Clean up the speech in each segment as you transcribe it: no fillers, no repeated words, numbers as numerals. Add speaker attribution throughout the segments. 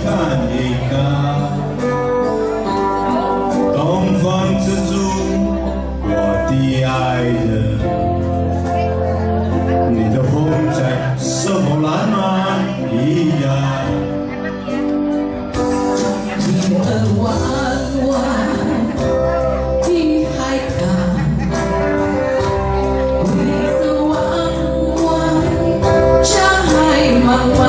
Speaker 1: 看一看，东方之珠，我的爱人，你的风采是否烂漫一样？
Speaker 2: 你的弯弯的海港，绿色弯弯，山海茫茫。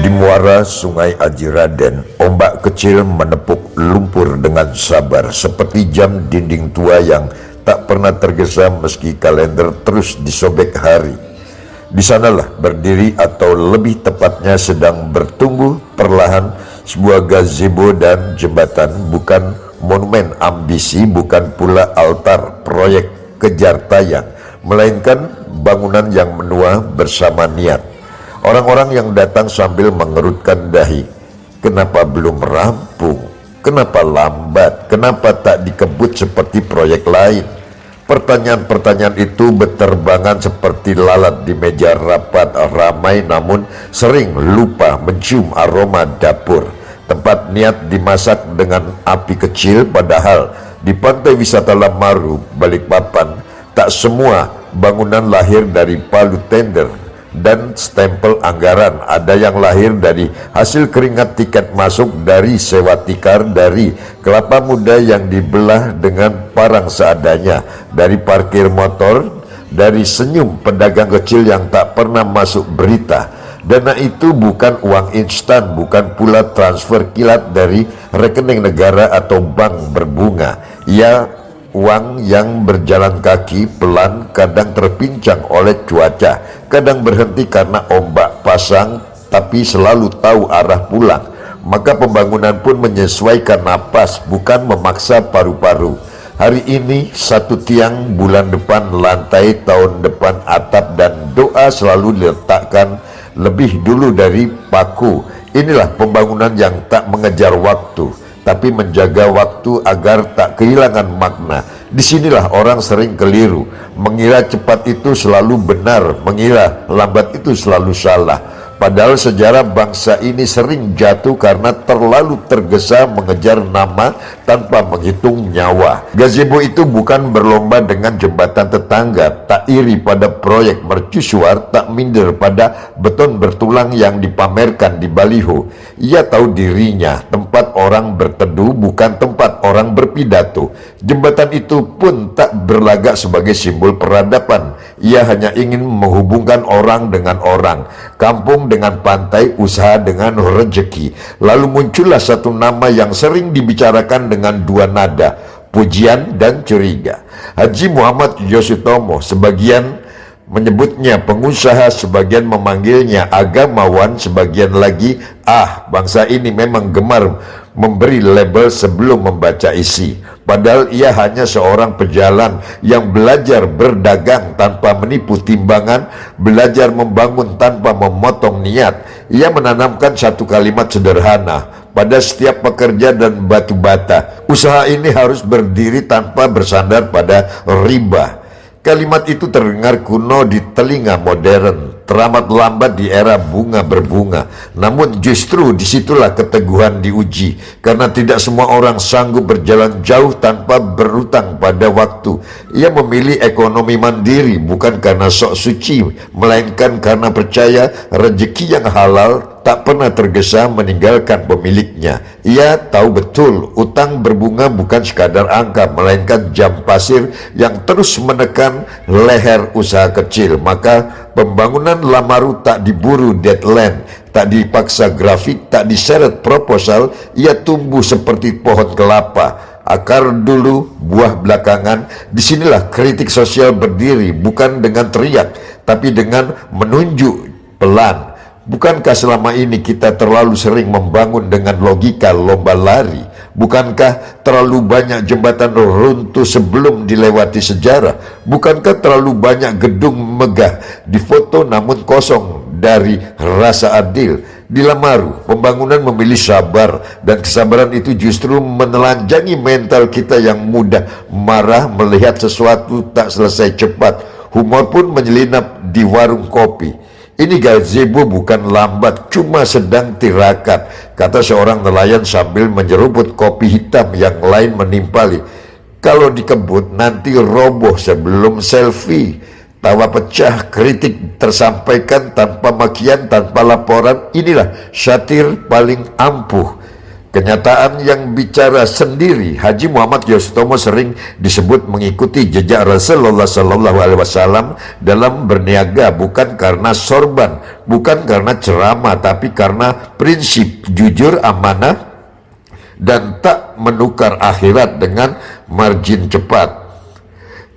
Speaker 3: Di muara Sungai Ajiraden, ombak kecil menepuk lumpur dengan sabar seperti jam dinding tua yang tak pernah tergesa meski kalender terus disobek hari. Di sanalah berdiri atau lebih tepatnya sedang bertumbuh perlahan sebuah gazebo dan jembatan, bukan monumen ambisi, bukan pula altar proyek kejar tayang, melainkan bangunan yang menua bersama niat. Orang-orang yang datang sambil mengerutkan dahi. Kenapa belum rampung? Kenapa lambat? Kenapa tak dikebut seperti proyek lain? Pertanyaan-pertanyaan itu berterbangan seperti lalat di meja rapat ramai, namun sering lupa mencium aroma dapur. Tempat niat dimasak dengan api kecil, padahal di pantai wisata Lamaru, Balikpapan, tak semua bangunan lahir dari palu tender dan stempel anggaran. Ada yang lahir dari hasil keringat tiket masuk, dari sewa tikar, dari kelapa muda yang dibelah dengan parang seadanya, dari parkir motor, dari senyum pedagang kecil yang tak pernah masuk berita. Dana itu bukan uang instan, bukan pula transfer kilat dari rekening negara atau bank berbunga. Ia uang yang berjalan kaki pelan, kadang terpincang oleh cuaca, kadang berhenti karena ombak pasang, tapi selalu tahu arah pulang. Maka pembangunan pun menyesuaikan napas, bukan memaksa paru-paru. Hari ini satu tiang, bulan depan lantai, tahun depan atap, dan doa selalu diletakkan lebih dulu dari paku. Inilah pembangunan yang tak mengejar waktu, tapi menjaga waktu agar tak kehilangan makna. Disinilah orang sering keliru, mengira cepat itu selalu benar, mengira lambat itu selalu salah. Padahal sejarah bangsa ini sering jatuh karena terlalu tergesa mengejar nama tanpa menghitung nyawa. Gazebo itu bukan berlomba dengan jembatan tetangga, tak iri pada proyek mercusuar, tak minder pada beton bertulang yang dipamerkan di baliho. Ia tahu dirinya tempat orang berteduh, bukan tempat orang berpidato. Jembatan itu pun tak berlagak sebagai simbol peradaban. Ia hanya ingin menghubungkan orang dengan orang, kampung dengan pantai, usaha dengan rezeki. Lalu muncullah satu nama yang sering dibicarakan dengan dua nada, pujian dan curiga. Haji Muhammad Yosutomo. Sebagian menyebutnya pengusaha, sebagian memanggilnya agamawan, sebagian lagi, bangsa ini memang gemar memberi label sebelum membaca isi. Padahal ia hanya seorang pejalan yang belajar berdagang tanpa menipu timbangan, belajar membangun tanpa memotong niat. Ia menanamkan satu kalimat sederhana pada setiap pekerja dan batu bata. Usaha ini harus berdiri tanpa bersandar pada riba. Kalimat itu terdengar kuno di telinga modern, teramat lambat di era bunga berbunga. Namun justru disitulah keteguhan diuji, karena tidak semua orang sanggup berjalan jauh tanpa berutang pada waktu. Ia memilih ekonomi mandiri bukan karena sok suci, melainkan karena percaya rezeki yang halal tak pernah tergesa meninggalkan pemiliknya. Ia tahu betul utang berbunga bukan sekadar angka, melainkan jam pasir yang terus menekan leher usaha kecil. Maka pembangunan Lamaru tak diburu deadline, tak dipaksa grafik, tak diseret proposal. Ia tumbuh seperti pohon kelapa, akar dulu, buah belakangan. Disinilah kritik sosial berdiri, bukan dengan teriak, tapi dengan menunjuk pelan. Bukankah selama ini kita terlalu sering membangun dengan logika lomba lari? Bukankah terlalu banyak jembatan runtuh sebelum dilewati sejarah? Bukankah terlalu banyak gedung megah difoto namun kosong dari rasa adil? Di Lamaru, pembangunan memilih sabar, dan kesabaran itu justru menelanjangi mental kita yang mudah marah melihat sesuatu tak selesai cepat. Humor pun menyelinap di warung kopi. Ini gazebo bukan lambat, cuma sedang tirakat, kata seorang nelayan sambil menyeruput kopi hitam yang lain menimpali. Kalau dikebut nanti roboh sebelum selfie. Tawa pecah, kritik tersampaikan tanpa makian, tanpa laporan. Inilah satir paling ampuh. Kenyataan yang bicara sendiri. Haji Muhammad Yostomo sering disebut mengikuti jejak Rasulullah SAW dalam berniaga, bukan karena sorban, bukan karena ceramah, tapi karena prinsip jujur, amanah, dan tak menukar akhirat dengan margin cepat.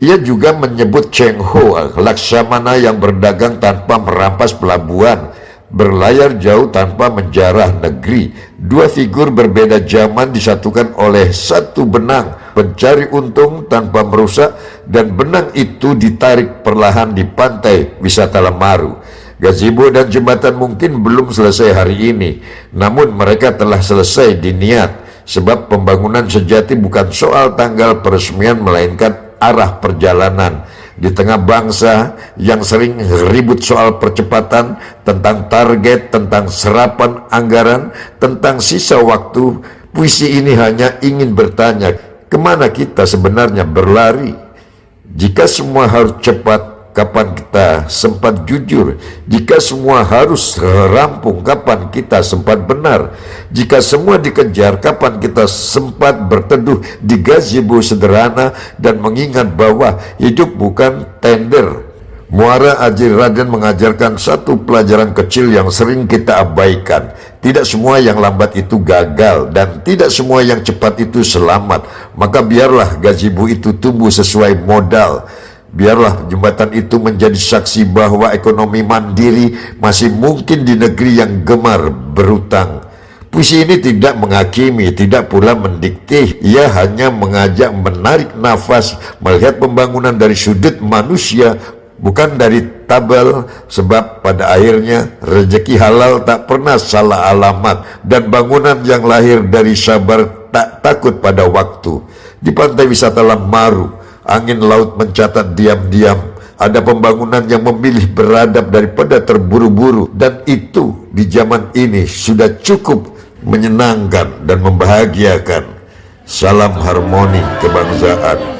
Speaker 3: Ia juga menyebut Cheng Ho, laksamana yang berdagang tanpa merampas pelabuhan, berlayar jauh tanpa menjarah negeri. Dua figur berbeda zaman disatukan oleh satu benang, pencari untung tanpa merusak, dan benang itu ditarik perlahan di pantai wisata Lamaru. Gazebo dan jembatan mungkin belum selesai hari ini, namun mereka telah selesai di niat, sebab pembangunan sejati bukan soal tanggal peresmian, melainkan arah perjalanan. Di tengah bangsa yang sering ribut soal percepatan, tentang target, tentang serapan anggaran, tentang sisa waktu, puisi ini hanya ingin bertanya, kemana kita sebenarnya berlari? Jika semua harus cepat, kapan kita sempat jujur? Jika semua harus rampung, kapan kita sempat benar? Jika semua dikejar, kapan kita sempat berteduh di gazebo sederhana dan mengingat bahwa hidup bukan tender? Muara Haji Raden mengajarkan satu pelajaran kecil yang sering kita abaikan. Tidak semua yang lambat itu gagal, dan tidak semua yang cepat itu selamat. Maka biarlah gazebo itu tumbuh sesuai modal. Biarlah jembatan itu menjadi saksi bahwa ekonomi mandiri masih mungkin di negeri yang gemar berutang. Puisi ini tidak menghakimi, tidak pula mendikte. Ia hanya mengajak menarik nafas, melihat pembangunan dari sudut manusia, bukan dari tabel. Sebab pada akhirnya rezeki halal tak pernah salah alamat, dan bangunan yang lahir dari sabar tak takut pada waktu. Di pantai wisata Lamaru, angin laut mencatat diam-diam. Ada pembangunan yang memilih beradab daripada terburu-buru, dan itu di zaman ini sudah cukup menyenangkan dan membahagiakan. Salam harmoni kebangsaan.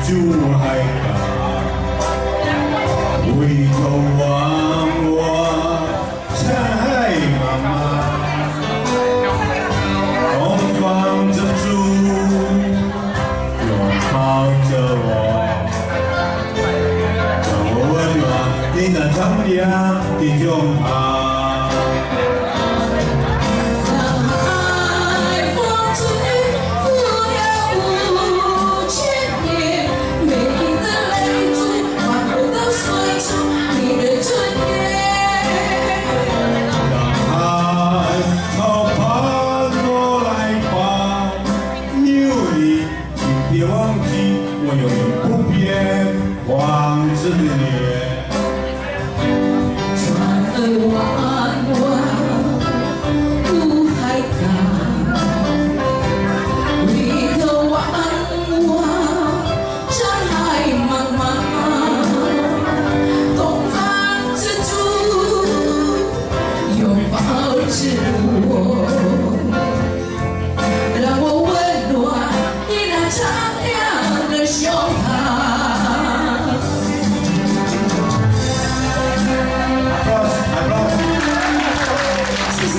Speaker 1: 就海港，回头望我山海茫茫，东方珍珠拥抱着我，让我温暖你那苍凉的胸膛。别忘记，我永远不变王子的脸。
Speaker 2: 船儿弯弯入海港，回头望望山海茫茫，东方之珠拥抱着我，让我温暖你那苍凉的胸膛。谢谢。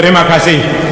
Speaker 4: Terima kasih.